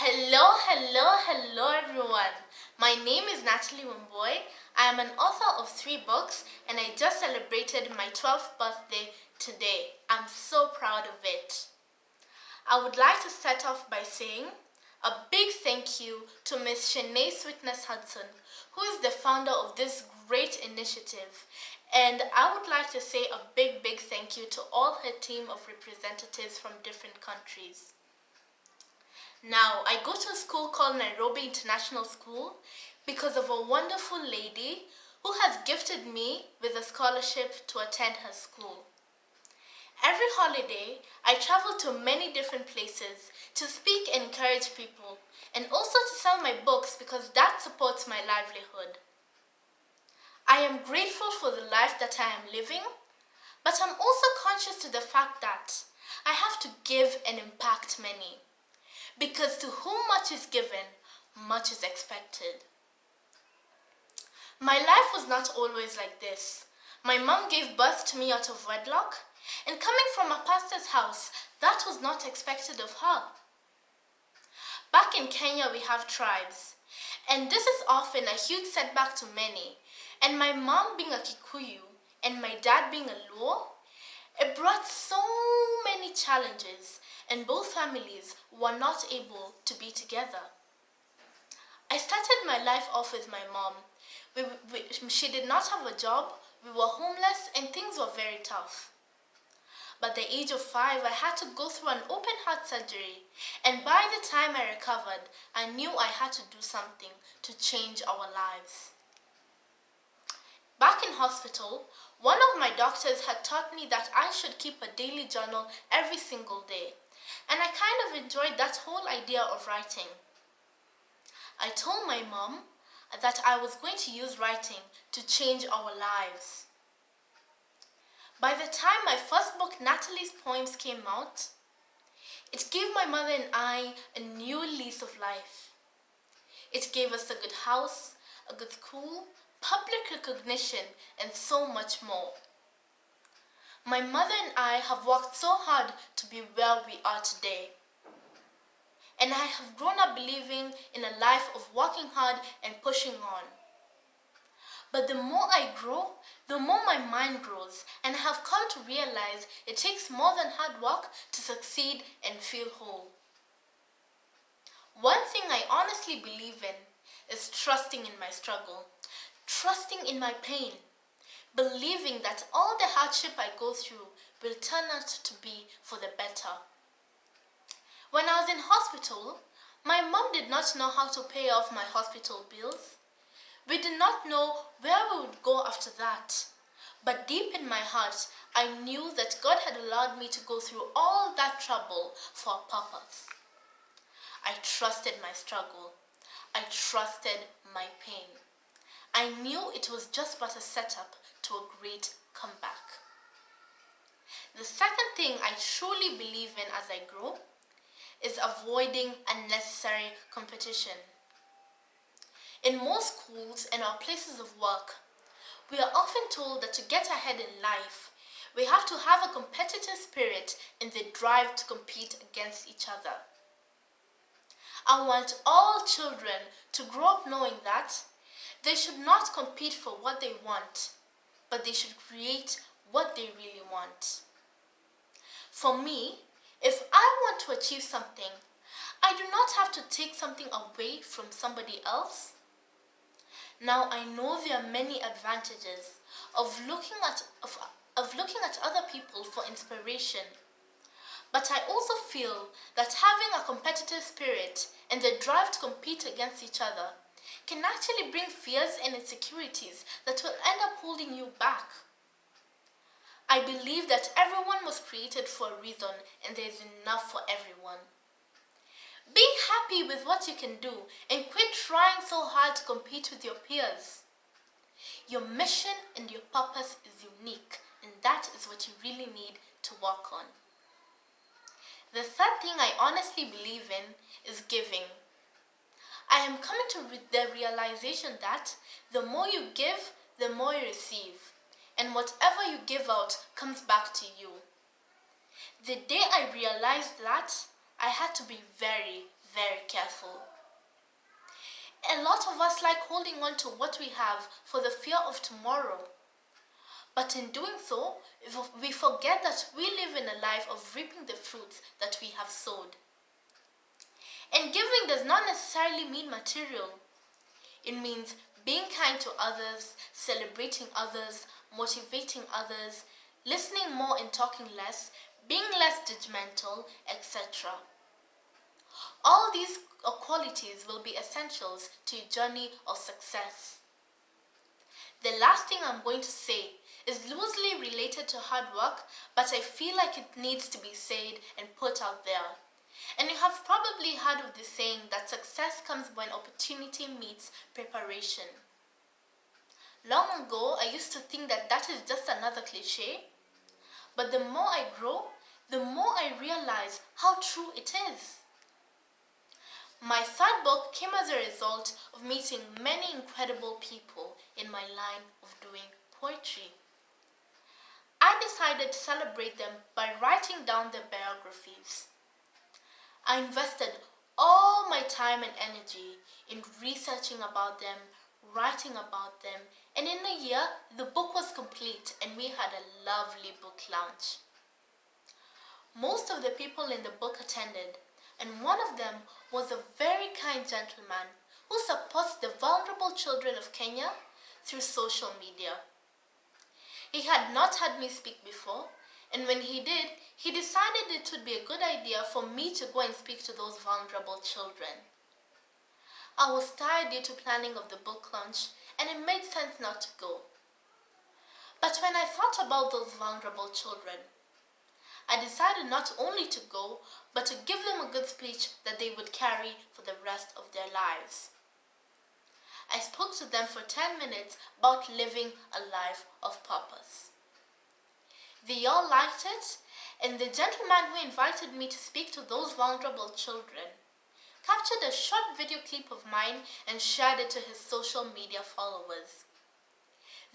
Hello everyone. My name is Natalie Wambui. I am an author of 3 books and I just celebrated my 12th birthday today. I'm so proud of it. I would like to start off by saying a big thank you to Miss Shanae Sweetness Hudson, who is the founder of this great initiative. And I would like to say a big thank you to all her team of representatives from different countries. Now, I go to a school called Nairobi International School because of a wonderful lady who has gifted me with a scholarship to attend her school. Every holiday, I travel to many different places to speak and encourage people, and also to sell my books because that supports my livelihood. I am grateful for the life that I am living, but I'm also conscious to the fact that I have to give and impact many. Because to whom much is given, much is expected. My life was not always like this. My mom gave birth to me out of wedlock, and coming from a pastor's house, that was not expected of her. Back in Kenya, we have tribes, and this is often a huge setback to many. And my mom being a Kikuyu, and my dad being a Luo, it brought so many challenges, and both families were not able to be together. I started my life off with my mom. She did not have a job, we were homeless, and things were very tough. But at the age of 5, I had to go through an open heart surgery, and by the time I recovered, I knew I had to do something to change our lives. Back in hospital, one of my doctors had taught me that I should keep a daily journal every single day, and I kind of enjoyed that whole idea of writing. I told my mom that I was going to use writing to change our lives. By the time my first book, Natalie's Poems, came out, it gave my mother and I a new lease of life. It gave us a good house, a good school, public recognition, and so much more. My mother and I have worked so hard to be where we are today. And I have grown up believing in a life of working hard and pushing on. But the more I grow, the more my mind grows, and I have come to realize it takes more than hard work to succeed and feel whole. One thing I honestly believe in is trusting in my struggle, trusting in my pain, believing that all the hardship I go through will turn out to be for the better. When I was in hospital, my mom did not know how to pay off my hospital bills. We did not know where we would go after that. But deep in my heart, I knew that God had allowed me to go through all that trouble for a purpose. I trusted my struggle. I trusted my pain. I knew it was just but a setup to a great comeback. The second thing I truly believe in as I grow is avoiding unnecessary competition. In most schools and our places of work, we are often told that to get ahead in life, we have to have a competitive spirit and the drive to compete against each other. I want all children to grow up knowing that they should not compete for what they want, but they should create what they really want. For me, if I want to achieve something, I do not have to take something away from somebody else. Now I know there are many advantages of looking at other people for inspiration. But I also feel that having a competitive spirit and the drive to compete against each other can actually bring fears and insecurities that will end up holding you back. I believe that everyone was created for a reason and there is enough for everyone. Be happy with what you can do and quit trying so hard to compete with your peers. Your mission and your purpose is unique, and that is what you really need to work on. The third thing I honestly believe in is giving. I am coming to the realization that the more you give, the more you receive, and whatever you give out comes back to you. The day I realized that, I had to be very, very careful. of us like holding on to what we have for the fear of tomorrow. But in doing so, we forget that we live in a life of reaping the fruits that we have sowed. And giving does not necessarily mean material. It means being kind to others, celebrating others, motivating others, listening more and talking less, being less judgmental, etc. All these qualities will be essentials to your journey of success. The last thing I'm going to say is loosely related to hard work, but I feel like it needs to be said and put out there. And you have probably heard of the saying that success comes when opportunity meets preparation. Long ago, I used to think that that is just another cliche, but the more I grow, the more I realize how true it is. My third book came as a result of meeting many incredible people in my line of doing poetry. I decided to celebrate them by writing down their biographies. I invested all my time and energy in researching about them, writing about them, and in a year, the book was complete and we had a lovely book launch. Most of the people in the book attended, and one of them was a very kind gentleman who supports the vulnerable children of Kenya through social media. He had not had me speak before, and when he did, he decided it would be a good idea for me to go and speak to those vulnerable children. I was tired due to planning of the book launch, and it made sense not to go. But when I thought about those vulnerable children, I decided not only to go, but to give them a good speech that they would carry for the rest of their lives. I spoke to them for 10 minutes about living a life of purpose. They all liked it, and the gentleman who invited me to speak to those vulnerable children captured a short video clip of mine and shared it to his social media followers.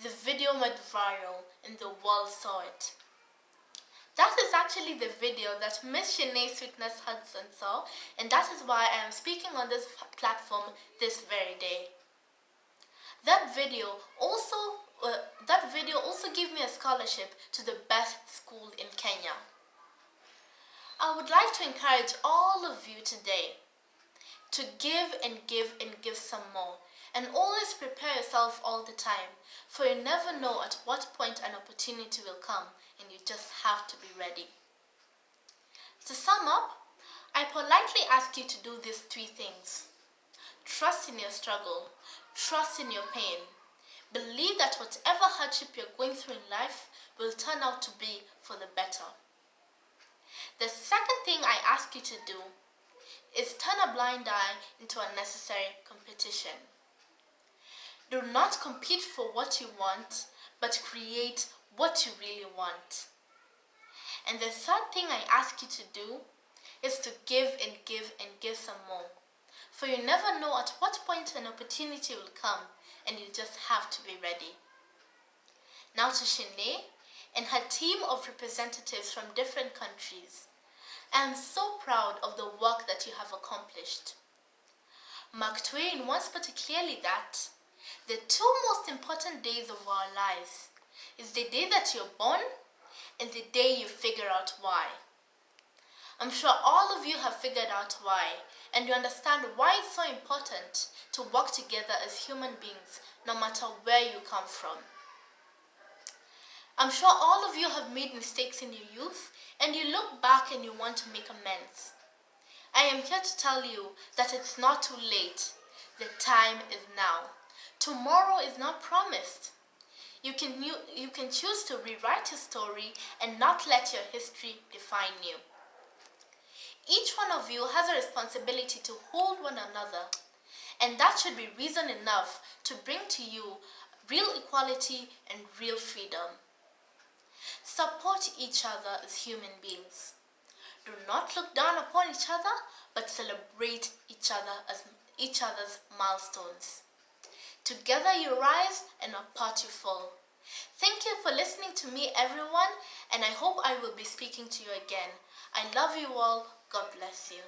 The video went viral and the world saw it. That is actually the video that Miss Shanae Sweetness Hudson saw, and that is why I am speaking on this platform this very day. That video also gave me a scholarship to the best school in Kenya. I would like to encourage all of you today to give and give and give some more, and always prepare yourself all the time, for you never know at what point an opportunity will come, and you just have to be ready. To sum up, I politely ask you to do these 3 things. Trust in your struggle, trust in your pain. Believe that whatever hardship you're going through in life will turn out to be for the better. The second thing I ask you to do is turn a blind eye into unnecessary competition. Do not compete for what you want, but create what you really want. And the third thing I ask you to do is to give and give and give some more. For you never know at what point an opportunity will come, and you just have to be ready. Now to Shanae and her team of representatives from different countries. I am so proud of the work that you have accomplished. Mark Twain once put it clearly that the 2 most important days of our lives is the day that you're born and the day you figure out why. I'm sure all of you have figured out why, and you understand why it's so important to work together as human beings, no matter where you come from. I'm sure all of you have made mistakes in your youth, and you look back and you want to make amends. I am here to tell you that it's not too late. The time is now. Tomorrow is not promised. You can choose to rewrite your story and not let your history define you. Each one of you has a responsibility to hold one another, and that should be reason enough to bring to you real equality and real freedom. Support each other as human beings. Do not look down upon each other, but celebrate each other's milestones. Together you rise, and apart you fall. Thank you for listening to me, everyone, and I hope I will be speaking to you again. I love you all. God bless you.